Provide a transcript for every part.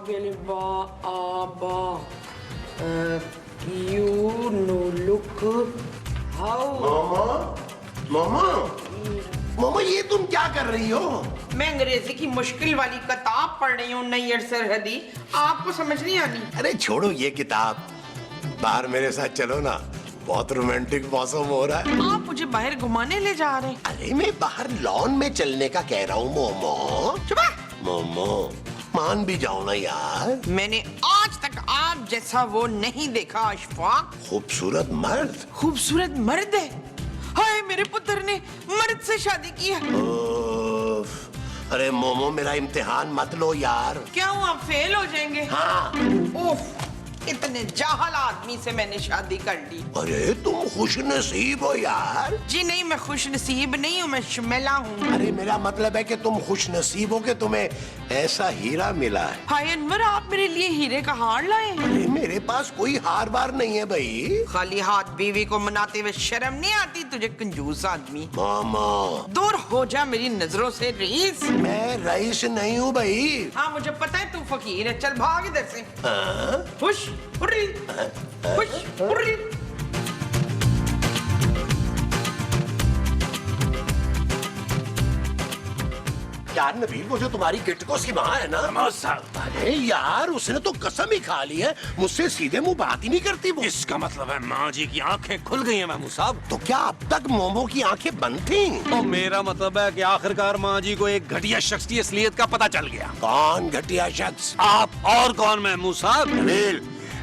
यानी बा आ बा you no look how मामा मामा ये तुम क्या कर रही हो? मैं अंग्रेजी की मुश्किल वाली किताब पढ़ रही हूँ नैयर सरहदी। आपको समझ नहीं आनी? अरे छोड़ो ये किताब, बाहर मेरे साथ चलो ना, बहुत रोमांटिक मौसम हो रहा है। आप मुझे बाहर घुमाने ले जा रहे हैं? अरे मैं बाहर लॉन में चलने का कह रहा हूँ मोमो। चुप! मोमो मान भी जाओ ना यार। मैंने आज तक आप जैसा वो नहीं देखा अशफाक। खूबसूरत मर्द। खूबसूरत मर्द है? हाय मेरे पुत्र ने मर्द से शादी की है। उफ, अरे मोमो मेरा इम्तिहान मत लो यार। क्या हुआ, फेल हो जाएंगे? हाँ। उफ, इतने जाहल आदमी से मैंने शादी कर ली। अरे तुम खुश नसीब हो यार। जी नहीं, मैं खुश नसीब नहीं हूँ, मैं शुमेला हूँ। अरे मेरा मतलब है कि तुम खुश नसीब हो कि तुम्हें ऐसा हीरा मिला है। हाय अनवर, आप मेरे लिए हीरे का हार लाए? अरे मेरे पास कोई हार बार नहीं है भाई। खाली हाथ बीवी को मनाते हुए शर्म नहीं आती तुझे, कंजूस आदमी? मामा दूर हो जा मेरी नजरों से रईस। मैं रईस नहीं हूँ भाई। हाँ मुझे पता है तू फकीर है, चल भाग इधर से। हाँ? खुश हुर्री, खुश हुर्री। यार नबील, वो जो तुम्हारी गिटकोस की माँ है ना, अरे यार उसने तो कसम ही खा ली है, मुझसे सीधे मुंह बात ही नहीं करती वो। इसका मतलब है माँ जी की आंखें खुल गई हैं महमूद साहब। तो क्या अब तक मोमो की आंखें बंद थीं? तो मेरा मतलब है कि आखिरकार माँ जी को एक घटिया शख्स की असलियत का पता चल गया। कौन घटिया शख्स? आप और कौन महमूद साहब? नबील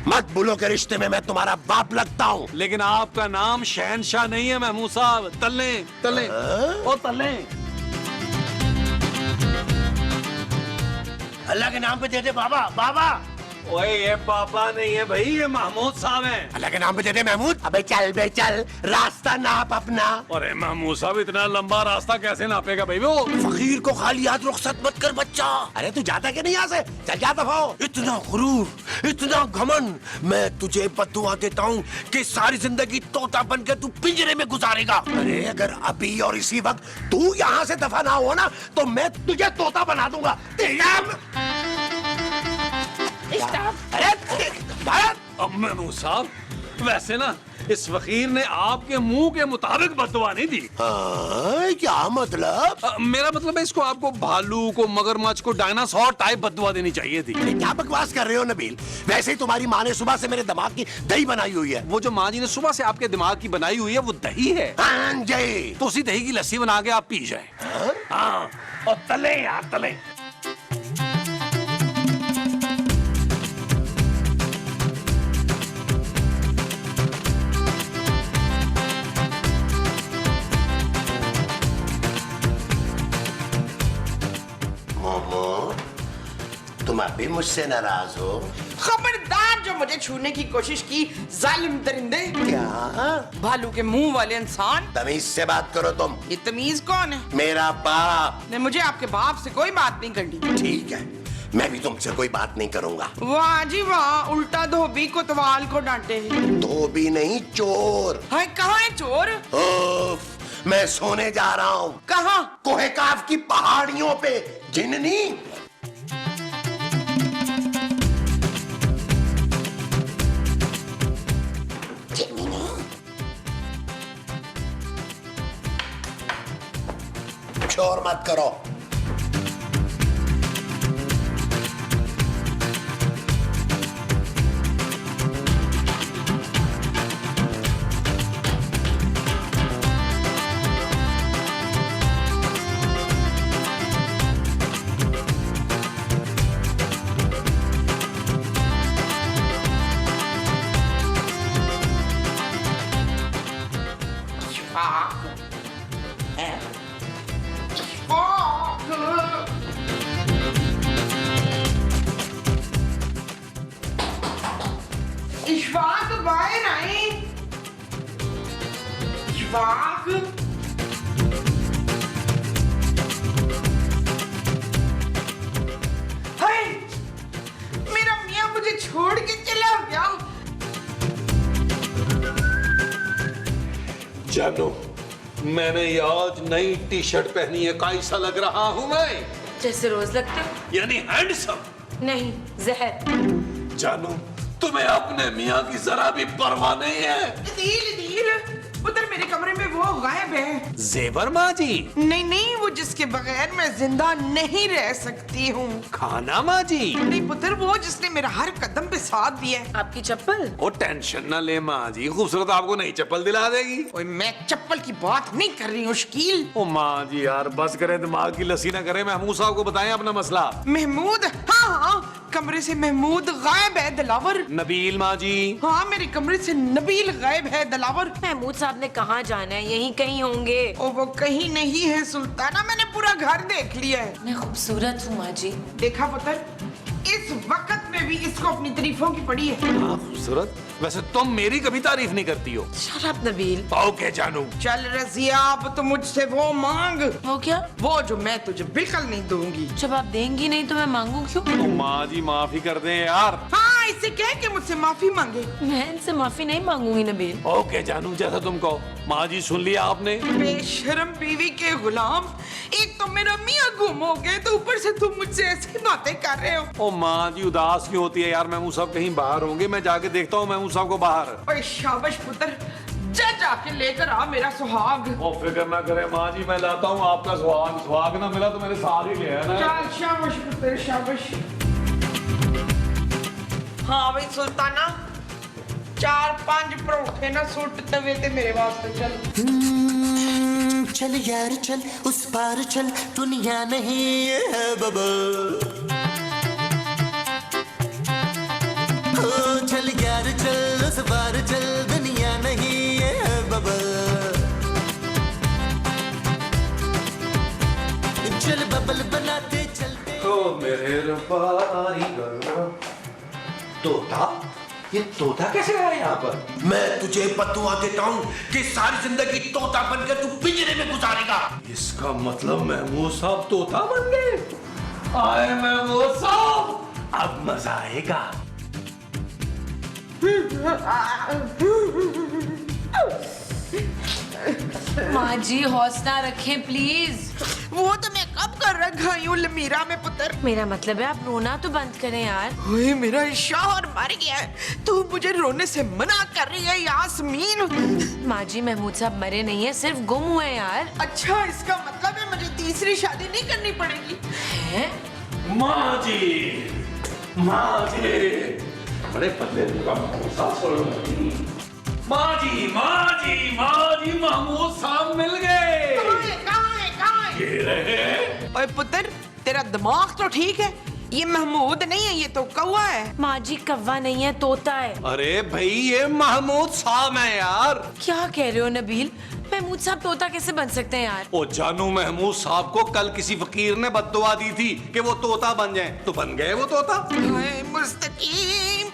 मत भूलो के रिश्ते में मैं तुम्हारा बाप लगता हूँ। लेकिन आपका नाम शहनशाह नहीं है महमूद साहब। तल्ले तल्ले ओ तल्ले। अल्लाह के नाम पे दे दे बाबा, बाबा। ओए ये पापा नहीं है भाई, ये महमूद साहब हैं। अल्लाह के नाम पे दे दे महमूद। अबे चल बे चल, रास्ता नाप अपना। अरे महमूद साहब इतना लंबा रास्ता कैसे नापेगा भाई वो? फकीर को खाली हाथ रुखसत मत कर बच्चा। अरे तू जाता क्या नहीं यहाँ से? चल जा दफा हो। इतना गुरूर, इतना घमंड, मैं तुझे बद्दुआ देता हूँ कि सारी जिंदगी तोता बन के तू पिंजरे में गुजारेगा। अरे अगर अभी और इसी वक्त तू यहाँ से दफा ना हो ना तो मैं तुझे तोता बना दूंगा। अरे भारत। अब महमूद साहब वैसे ना इस फकीर ने आपके मुंह के मुताबिक बद्दुआ नहीं दी। हाँ, क्या मतलब? मेरा मतलब है इसको आपको भालू को, मगरमच्छ को, डायनासोर टाइप बद्दुआ देनी चाहिए थी। क्या बकवास कर रहे हो नबील? वैसे ही तुम्हारी माँ ने सुबह से मेरे दिमाग की दही बनाई हुई है। वो जो माँ जी ने सुबह से आपके दिमाग की बनाई हुई है वो दही है। हाँ जी। तो उसी दही की लस्सी बना के आप पी जाए। हाँ और तले यार तले। तुम अभी मुझसे नाराज हो? खबरदार जो मुझे छूने की कोशिश की, जालिम दरिंदे। क्या? भालू के मुंह वाले इंसान। तमीज से बात करो तुम। ये तमीज कौन है? मेरा बाप। नहीं, मुझे आपके बाप से कोई बात नहीं करनी। ठीक है, मैं भी तुमसे कोई बात नहीं करूंगा। वाह जी वाह, उल्टा धोबी कोतवाल को डांटे। धोबी नहीं, चोर। हाय कहाँ है चोर? उफ, मैं सोने जा रहा हूँ। कहाँ? कोहेकाफ की पहाड़ियों पे। जिननी शोर मत करो। इशफाक बाहर आए। इशफाक। हाय, मेरा मियाँ मुझे छोड़ के चला गया। जानो मैंने ये आज नई टी शर्ट पहनी है, कैसा लग रहा हूँ मैं? जैसे रोज लगते हो। यानी हैंडसम। नहीं, जहर। जानू, तुम्हें अपने मियाँ की जरा भी परवाह नहीं है। दिल उधर मेरे कमरे में वो गायब है। जेवर माँ जी? नहीं नहीं, वो जिसके बगैर मैं जिंदा नहीं रह सकती हूँ। खाना माँ जी? नहीं पुत्र, वो जिसने मेरा हर कदम पे साथ दिया है। आपकी चप्पल? ओ टेंशन ना ले माँ जी, खूबसूरत आपको नई चप्पल दिला देगी। ओए, मैं चप्पल की बात नहीं कर रही हूँ शकील। ओ माँ जी यार बस करे, दिमाग की लस्सी ना करे। महमूद साहब को बताएं अपना मसला। महमूद? हाँ हाँ, कमरे से महमूद गायब है दिलावर। नबील माँ जी? हाँ, मेरे कमरे से नबील गायब है दिलावर। महमूद साहब ने कहाँ जाना है, यहीं कहीं होंगे। ओ वो कहीं नहीं है सुल्ताना, मैंने पूरा घर देख लिया है। मैं खूबसूरत हूँ माँ जी। देखा पुत्र, इस वक्त में भी इसको अपनी तारीफों की पड़ी है। खूबसूरत? वैसे तुम मेरी कभी तारीफ नहीं करती हो। Shut up Nabeel. ओके जानू। चल रजिया, अब तो मुझसे वो मांग, वो क्या? वो जो मैं तुझे बिल्कुल नहीं दूंगी। जब आप देंगी नहीं तो मैं मांगू क्यों? तो माँ जी माफी कर दे यार। हाँ, इससे कह के मुझसे माफी मांगे। मैं इनसे माफी नहीं मांगूंगी नबील। ओके जानू, जैसा तुम कहो। माँ जी सुन लिया आपने? बेशरम बीवी के गुलाम, एक तो मेरा मियाँ गुम हो गए, तो ऊपर से तुम मुझसे ऐसी बातें कर रहे हो। ओ माँ जी उदास क्यों होती है यार? महमूद साहब कहीं बाहर होंगे, मैं जाके देखता हूँ महमूद साहब को बाहर। ओए शाबाश पुत्र, जा जाके लेकर आ मेरा सुहाग। ओ फिक्र ना करे माँ जी, मैं लाता हूँ आपका सुहाग। सुहाग ना मिला तो मेरे साथ ही ले आना। चल शाबाश पुत्र, शाबाश। हाँ भाई सुल्ताना, 4-5 परोठे ना सुट तवे ते मेरे वास्ते। चल चल यार चल, उस पार चल, दुनिया नहीं है बबल। ओ चल यार चल, उस पार चल, दुनिया नहीं है बबल। चल बबल बनाते चलते। ओ मेरे रब्बानी गल्ला। तोता? ये तोता कैसे आया यहाँ पर? मैं तुझे बद्दुआ देता हूँ कि सारी जिंदगी तोता बनकर तू पिंजरे में गुजारेगा। इसका मतलब महमूद साहब तोता बन गए? आए महमूद साहब, अब मजा आएगा। माँ जी हौसला रखें प्लीज। वो तो मैं कब कर रखा हूँ लमीरा में पुत्र। मेरा मतलब है आप रोना तो बंद करें यार। ओए, मेरा शौहर मर गया है, तू मुझे रोने से मना कर रही है यास्मीन। माँ जी महमूद साहब मरे नहीं है, सिर्फ गुम हुए यार। अच्छा, इसका मतलब है मुझे तीसरी शादी नहीं करनी पड़ेगी। हैं? माँ जी, माँ जी, बड़े पतले माँ जी, माँ जी, माँ जी, महमूद साहब मिल गए। कहाँ है? ये रहे। ओए पुत्र, तेरा दिमाग तो ठीक है? ये महमूद नहीं है, ये तो कौवा है। माँ जी कौवा नहीं है, तोता है। अरे भाई ये महमूद साहब है यार। क्या कह रहे हो नबील? महमूद साहब तोता कैसे बन सकते हैं यार? ओ जानू, महमूद साहब को कल किसी फकीर ने बद्दुआ दी थी कि वो तोता बन जाए, तो बन गए वो तोता। ओए मुस्तकीम,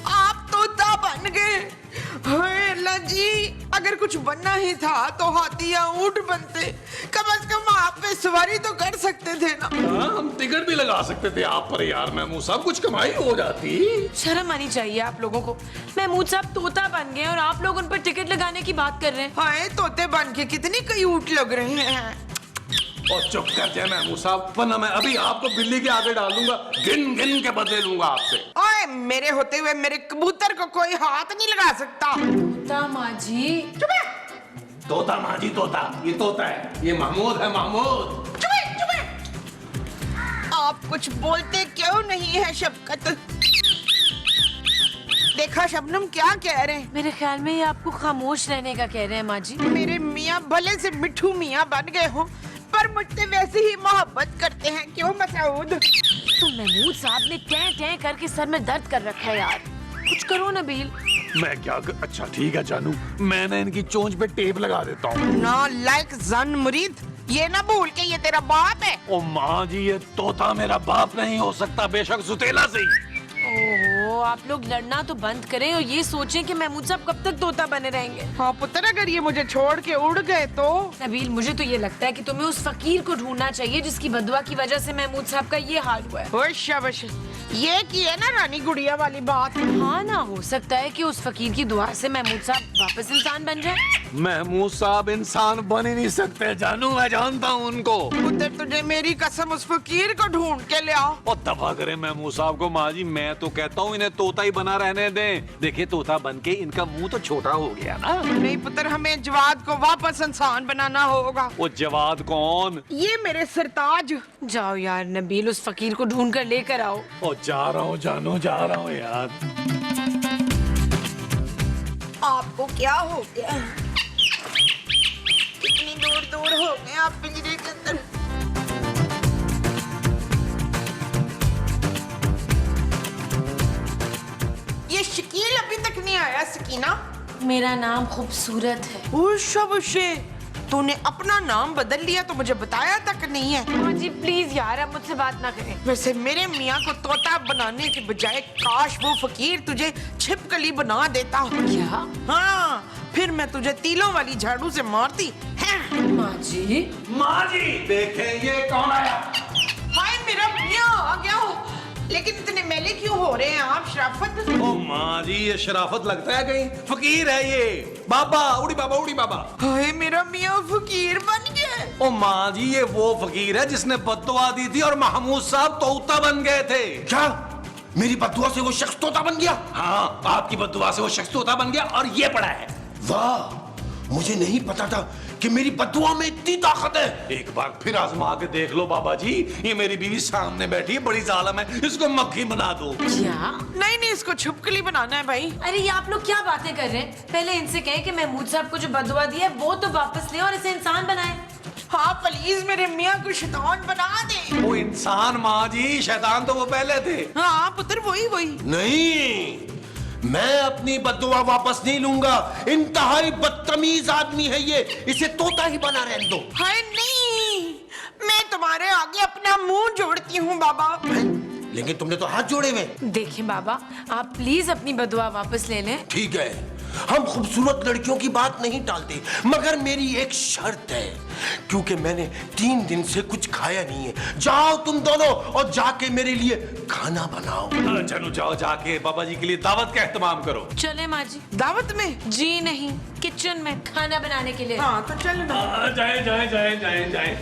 आप तोता बन गए। हाय अल्लाह जी, अगर कुछ बनना ही था तो हाथी या ऊंट बनते, कम से कम आप पे सवारी तो कर सकते थे ना। हाँ, हम टिकट भी लगा सकते थे आप पर यार। महमूद साहब कुछ कमाई हो जाती। शर्म आनी चाहिए आप लोगों को। महमूद साहब तोता बन गए और आप लोग उन पर टिकट लगाने की बात कर रहे हैं। हाय, तोते बन के कितने कयूट लग रहे हैं। और चुप कर जाए महमूद साहब, वरना मैं अभी आपको बिल्ली के आगे डाल दूंगा, गिन गिन के बदले लूंगा आपसे। ओए, मेरे होते हुए मेरे कबूतर को कोई हाथ नहीं लगा सकता। तोता माँ जी। चुप है, तोता माँ जी, तोता, ये तोता है, ये महमूद है, महमूद। चुप है, चुप है। आप कुछ बोलते क्यों नहीं है शबकत? देखा शबनम क्या कह रहे हैं? मेरे ख्याल में ये आपको खामोश रहने का कह रहे हैं माँ जी। मेरे मियाँ भले से मिठू मियाँ बन गए हो, पर मुझसे वैसे ही मोहब्बत करते हैं, क्यों मसूद? तो महमूद साहब ने टैं टैं करके सर में दर्द कर रखा है यार, कुछ करो नबील। मैं क्या अच्छा ठीक है जानू, मैंने इनकी चोंच पे टेप लगा देता हूँ। ना लाइक जन मुरीद, ये ना भूल के ये तेरा बाप है। ओ माँ जी, ये तोता मेरा बाप नहीं हो सकता, बेशक सुतेला से ही। ओहो, आप लोग लड़ना तो बंद करें और ये सोचें कि महमूद साहब कब तक तोता बने रहेंगे। हाँ पुत्र, अगर ये मुझे छोड़ के उड़ गए तो? नबील, मुझे तो ये लगता है कि तुम्हें उस फकीर को ढूंढना चाहिए जिसकी बदुआ की वजह से महमूद साहब का ये हाल हुआ है। ओए शाबाश, ये की है ना रानी गुड़िया वाली बात। हाँ ना, हो सकता है कि उस फकीर की दुआ से महमूद साहब वापस इंसान बन जाए। महमूद साहब इंसान बन ही नहीं सकते जानू, मैं जानता हूँ उनको। पुत्र तुझे मेरी कसम उस फकीर को ढूंढ के ले आओ। और दफा करे महमूद साहब को। माँ जी मैं तो कहता हूँ इन्हें तोता ही बना रहने दें। देखिए तोता बन के इनका मुंह तो छोटा हो गया ना। नहीं पुत्र, हमें जवाद को वापस इंसान बनाना होगा। वो जवाद कौन? ये मेरे सरताज। जाओ यार नबील, उस फकीर को ढूंढ कर लेकर आओ। ओ जा रहा हूँ जानू, जा रहा हूँ यार। आपको क्या हो गया? इतनी दूर दूर हो गए आप पिंजरे के अंदर। ये शकील अभी तक नहीं आया। सकीना, मेरा नाम खूबसूरत है। उषा बुशे, तूने अपना नाम बदल लिया तो मुझे बताया तक नहीं है। हाँ जी प्लीज यार, अब मुझसे बात ना करें। वैसे मेरे मियाँ को तोता बनाने के बजाय काश वो फकीर तुझे छिपकली बना देता। क्या? हाँ, फिर मैं तुझे तीलों वाली झाड़ू से मारती है। माँ जी, माँ जी देखें ये कौन आया? हाय मेरा मियाँ आ गया हो। लेकिन इतने मेले क्यों हो रहे हैं आप शराफत? ओ माँ जी ये शराफत लगता है कहीं? फकीर है ये। बाबा उड़ी बाबा, उड़ी बाबा। हाय मेरा मियाँ फकीर बन गया। ओ माँ जी ये वो फकीर है जिसने बद्दुआ दी थी और महमूद साहब तोता बन गए थे। क्या मेरी बदुआ से वो शख्स तोता बन गया? हाँ आपकी बद्दुआ से वो शख्स तोता बन गया और ये पड़ा है। वाह, मुझे नहीं पता था कि मेरी बदुआ में इतनी ताकत है। एक बार फिर आजमा के देख लो बाबा जी। ये मेरी बीवी सामने बैठी है, बड़ी जालिम है, इसको मक्खी बना दो। क्या? नहीं नहीं, इसको छिपकली बनाना है भाई। अरे ये आप लोग क्या बातें कर रहे हैं? पहले इनसे कहें कि महमूद साहब को जो बदुआ दिया है वो तो वापस ले और इसे इंसान बनाए। हाँ प्लीज मेरे मियाँ को शैतान बना दे। वो इंसान माँ जी, शैतान तो वो पहले थे। हाँ पुत्र, वही वही। नहीं, मैं अपनी बदुआ वापस नहीं लूंगा। इंतहाई बदतमीज आदमी है ये, इसे तोता ही बना रहने दो। हाय नहीं, मैं तुम्हारे आगे अपना मुंह जोड़ती हूँ बाबा। लेकिन तुमने तो हाथ जोड़े हुए। देखिए बाबा, आप प्लीज अपनी बदुआ वापस ले लें। ठीक है, हम खूबसूरत लड़कियों की बात नहीं टालते, मगर मेरी एक शर्त है, क्योंकि मैंने 3 दिन से कुछ खाया नहीं है। जाओ तुम दोनों और जाके मेरे लिए खाना बनाओ। चलो जाओ, जाके बाबा जी के लिए दावत का एहतमाम करो। चले माँ जी। दावत में? जी नहीं, किचन में खाना बनाने के लिए। हाँ तो चल ना। जाए जाए जाए जाए जाए।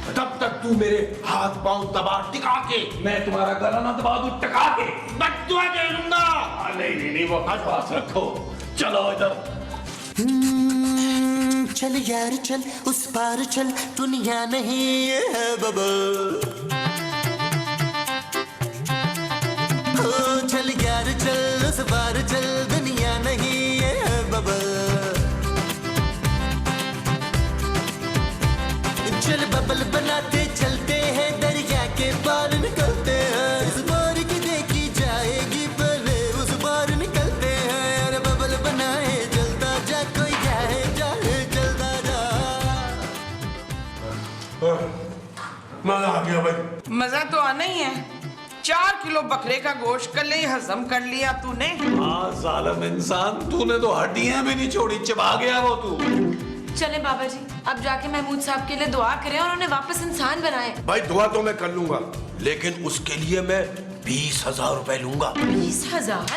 तब तक तू मेरे हाथ पांव दबा टिका के। मैं तुम्हारा गला ना दबा दूं टका के। बदुआ दे दूंगा। नहीं वो पास रखो। चलो इधर। चल यार चल, उस पार चल, दुनिया नहीं ये है बबल। ओ चल यार चल, उस पार चल, दुनिया नहीं ये है बबल। चल बबल बनाते चलते हैं, दरिया के पार निकलते हैं। इस बार की देखी जाएगी पहले उस बार निकलते हैं। अरे बबल बनाए चलता जा, कोई जाए जाए चलता जा। मजा आ गया भाई। मजा तो आना ही है। 4 किलो बकरे का गोश्त कल ही हजम कर लिया तूने। हाँ जालिम इंसान, तूने तो हड्डियां भी नहीं छोड़ी, चबा गया वो तू। चले बाबा जी, अब जाके महमूद साहब के लिए दुआ करें और उन्हें वापस इंसान बनाए। भाई दुआ तो मैं कर लूंगा, लेकिन उसके लिए मैं 20,000 रुपए लूंगा। 20,000?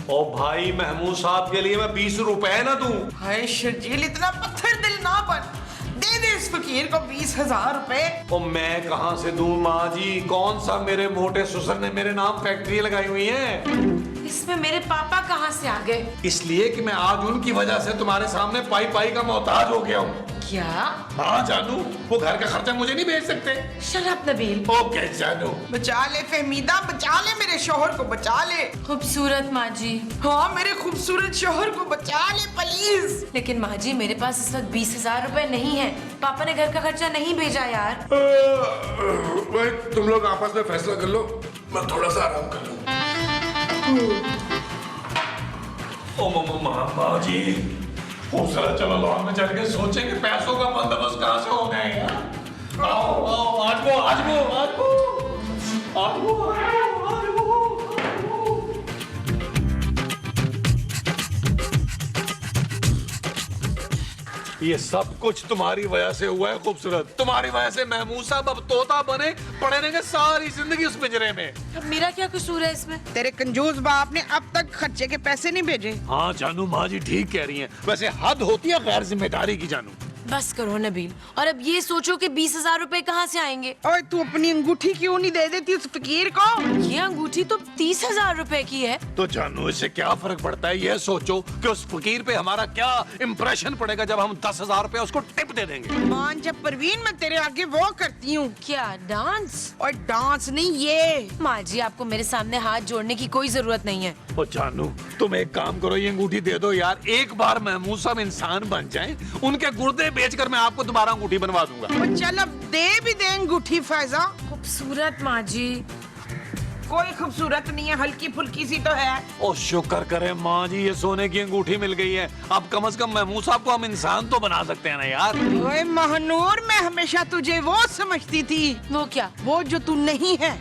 ओ भाई महमूद साहब के लिए मैं 20 रुपए ना दूं? हाय शर्जील, इतना पत्थर दिल ना बन। दे दे इस फकीर को 20,000 रुपए। ओ मैं कहाँ से दूं माँ जी? कौन सा मेरे मोटे ससुर ने मेरे नाम फैक्ट्री लगाई हुई है? इसमें मेरे पापा कहाँ से आ गए? इसलिए कि मैं आज उनकी वजह से तुम्हारे सामने पाई पाई का मोहताज हो गया हूँ। क्या? हाँ जानू, वो घर का खर्चा मुझे नहीं भेज सकते। Shut up Nabeel. ओके जानू। बचा ले फहमीदा, बचा ले मेरे शोहर को, बचा ले। खूबसूरत माँ जी। हाँ मेरे खूबसूरत शोहर को बचा ले प्लीज। लेकिन माँ जी मेरे पास इस वक्त 20,000 रुपए नहीं है। पापा ने घर का खर्चा नहीं भेजा यार। भाई तुम लोग आपस में फैसला कर लो, मैं थोड़ा सा आराम कर लूं। ओ माँ जी, हौसला चलो लॉन में चढ़ के सोचेंगे पैसों का बंदोबस्त कहाँ से हो गए यार। आओ आओ, आज वो आज वो आज वो आज वो आज वो। ये सब कुछ तुम्हारी वजह से हुआ है खूबसूरत। तुम्हारी वजह से महमूद साहब अब तोता बने, पड़े रहेंगे सारी जिंदगी उस पिंजरे में। अब मेरा क्या कसूर है इसमें? तेरे कंजूस बाप ने अब तक खर्चे के पैसे नहीं भेजे। हाँ जानू माँ जी ठीक कह रही हैं। वैसे हद होती है गैर जिम्मेदारी की जानू। बस करो नबील, और अब ये सोचो कि 20,000 रुपए कहाँ से आएंगे। ओए तू अपनी अंगूठी क्यों नहीं दे देती उस फकीर को? ये अंगूठी तो 30,000 रुपए की है। तो जानू इससे क्या फर्क पड़ता है? ये सोचो कि उस फकीर पे हमारा क्या इम्प्रेशन पड़ेगा जब हम 10,000 रुपए उसको टिप दे देंगे। मान जब परवीन मैं तेरे आगे वो करती हूँ। क्या डांस? और डांस नहीं ये। माँ जी आपको मेरे सामने हाथ जोड़ने की कोई जरूरत नहीं है। ओ जानू तुम एक काम करो, ये अंगूठी दे दो यार। एक बार महमूद साहब इंसान बन जाएं, उनके गुर्दे बेचकर मैं आपको दोबारा अंगूठी बनवा दूंगा। और चल अब दे भी दे अंगूठी फैजा। खूबसूरत माँ जी। कोई खूबसूरत नहीं है, हल्की फुल्की सी तो है। ओ शुक्र करें माँ जी, ये सोने की अंगूठी मिल गई है। अब कम से कम महमूद साहब को हम इंसान तो बना सकते हैं ना यार। ओए महानूर, मैं हमेशा तुझे वो समझती थी। वो क्या? वो जो तू नहीं है।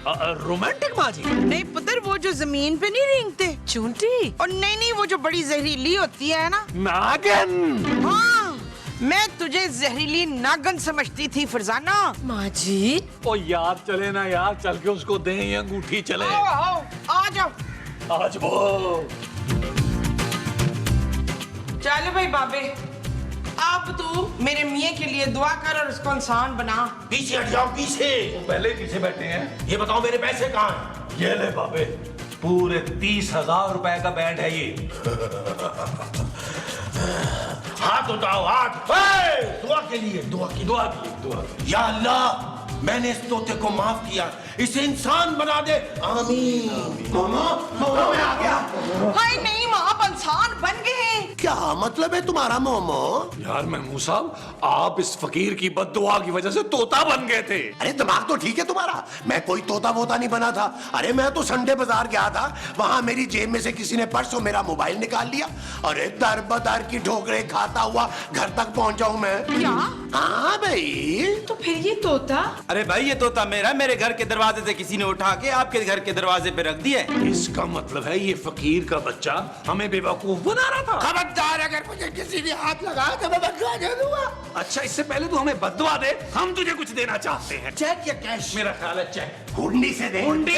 रोमांटिक माँ जी? नहीं पुत्र, वो जो जमीन पे नहीं रेंगते। चूंटी? और नहीं, वो जो बड़ी जहरीली होती है ना। नागिन? हाँ, मैं तुझे जहरीली नागन समझती थी फरजाना। माँ जी ओ यार चले ना यार, चल के उसको दें ये अंगूठी। चले आओ आओ, आ जाओ। आज वो चल भाई बाबे, अब तू मेरे मियाँ के लिए दुआ कर और उसको इंसान बना। पीछे हट जाओ, पीछे। वो पहले पीछे बैठे हैं। ये बताओ मेरे पैसे कहाँ हैं? ये ले बाबे, पूरे 30,000 रुपए का बैंड है ये। हाथ उठाओ, हाथ। ए, दुआ के लिए, दुआ की दुआ की, दुआ की। या अल्लाह, मैंने इस तोते को माफ किया, इसे इंसान बना दे। आमीन। मामा, मामा मैं आ गया। हाय नहीं माँ, अब इंसान बन गए हैं। क्या मतलब है तुम्हारा मोमो? यार महमूद साहब, आप इस फकीर की बद्दुआ की वजह से तोता बन गए थे। अरे दिमाग तो ठीक है तुम्हारा, मैं कोई तोता वोता नहीं बना था। अरे मैं तो संडे बाजार गया था, वहां मेरी जेब में से किसी ने परसों मेरा मोबाइल निकाल लिया। अरे दर बदर की ठोकरे खाता हुआ घर तक पहुंचा हूं मैं। क्या? हाँ भाई। तो फिर ये तोता? अरे भाई ये तोता मेरा, मेरे घर के दरवाजे से किसी ने उठा के आपके घर के दरवाजे पे रख दिया है। इसका मतलब है ये फकीर का बच्चा हमें बेवकूफ बना रहा था। खबरदार, अगर मुझे किसी ने हाथ लगाया तो मैं बदला दे दूंगा। अच्छा इससे पहले तू हमें बद्दुआ दे, हम तुझे कुछ देना चाहते हैं। चेक या कैश? मेरा ख्याल है चेक। हुंडी से दे। हुंडी।